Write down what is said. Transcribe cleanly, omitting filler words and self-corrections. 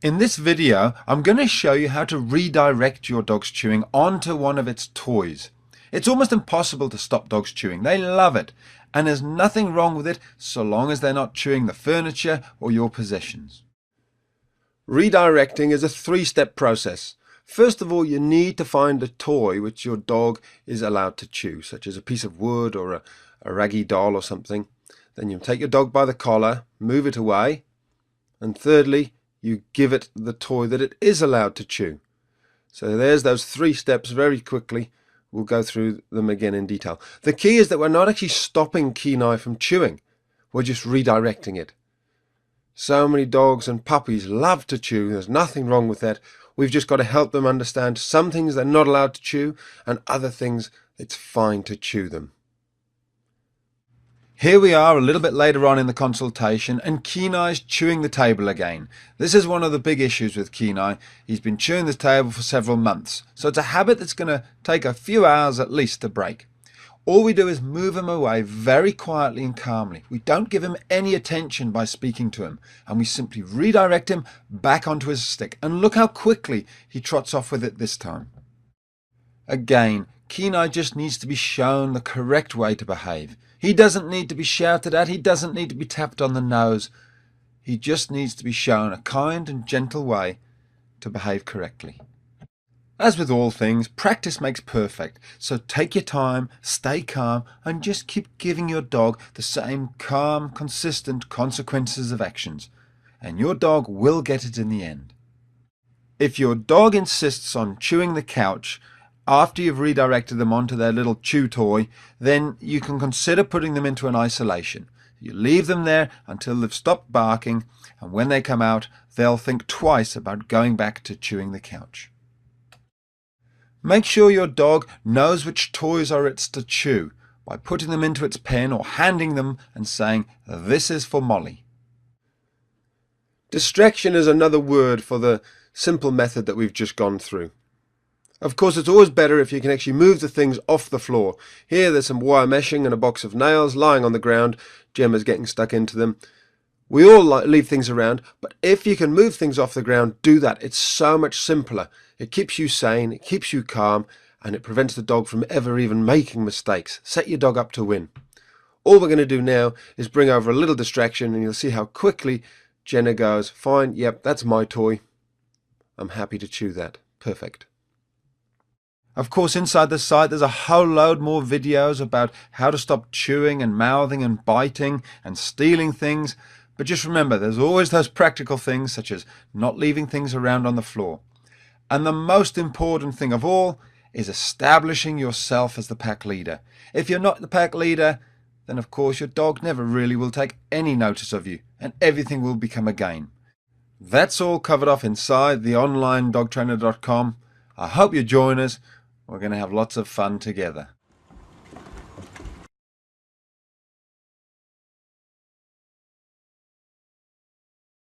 In this video, I'm going to show you how to redirect your dog's chewing onto one of its toys. It's almost impossible to stop dogs chewing. They love it, and there's nothing wrong with it so long as they're not chewing the furniture or your possessions. Redirecting is a three-step process. First of all, you need to find a toy which your dog is allowed to chew, such as a piece of wood or a raggy doll or something. Then you take your dog by the collar, move it away, and thirdly, you give it the toy that it is allowed to chew. So there's those three steps very quickly. We'll go through them again in detail. The key is that we're not actually stopping Kenai from chewing. We're just redirecting it. So many dogs and puppies love to chew. There's nothing wrong with that. We've just got to help them understand some things they're not allowed to chew and other things it's fine to chew them. Here we are a little bit later on in the consultation, and Kenai's chewing the table again. This is one of the big issues with Kenai. He's been chewing the table for several months, so it's a habit that's going to take a few hours at least to break. All we do is move him away very quietly and calmly. We don't give him any attention by speaking to him, and we simply redirect him back onto his stick. And look how quickly he trots off with it this time. Again, Kenai just needs to be shown the correct way to behave. He doesn't need to be shouted at. He doesn't need to be tapped on the nose. He just needs to be shown a kind and gentle way to behave correctly. As with all things, practice makes perfect. So take your time, stay calm, and just keep giving your dog the same calm, consistent consequences of actions. And your dog will get it in the end. If your dog insists on chewing the couch, after you've redirected them onto their little chew toy, then you can consider putting them into an isolation. You leave them there until they've stopped barking, and when they come out, they'll think twice about going back to chewing the couch. Make sure your dog knows which toys are its to chew by putting them into its pen or handing them and saying, "This is for Molly." Distraction is another word for the simple method that we've just gone through. Of course, it's always better if you can actually move the things off the floor. Here there's some wire meshing and a box of nails lying on the ground. Gemma's getting stuck into them. We all leave things around, but if you can move things off the ground, do that. It's so much simpler. It keeps you sane, it keeps you calm, and it prevents the dog from ever even making mistakes. Set your dog up to win. All we're going to do now is bring over a little distraction, and you'll see how quickly Jenna goes, "Fine, yep, that's my toy. I'm happy to chew that. Perfect." Of course, inside the site there's a whole load more videos about how to stop chewing and mouthing and biting and stealing things. But just remember, there's always those practical things such as not leaving things around on the floor. And the most important thing of all is establishing yourself as the pack leader. If you're not the pack leader, then of course your dog never really will take any notice of you, and everything will become a game. That's all covered off inside the onlinedogtrainer.com. I hope you join us. We're going to have lots of fun together.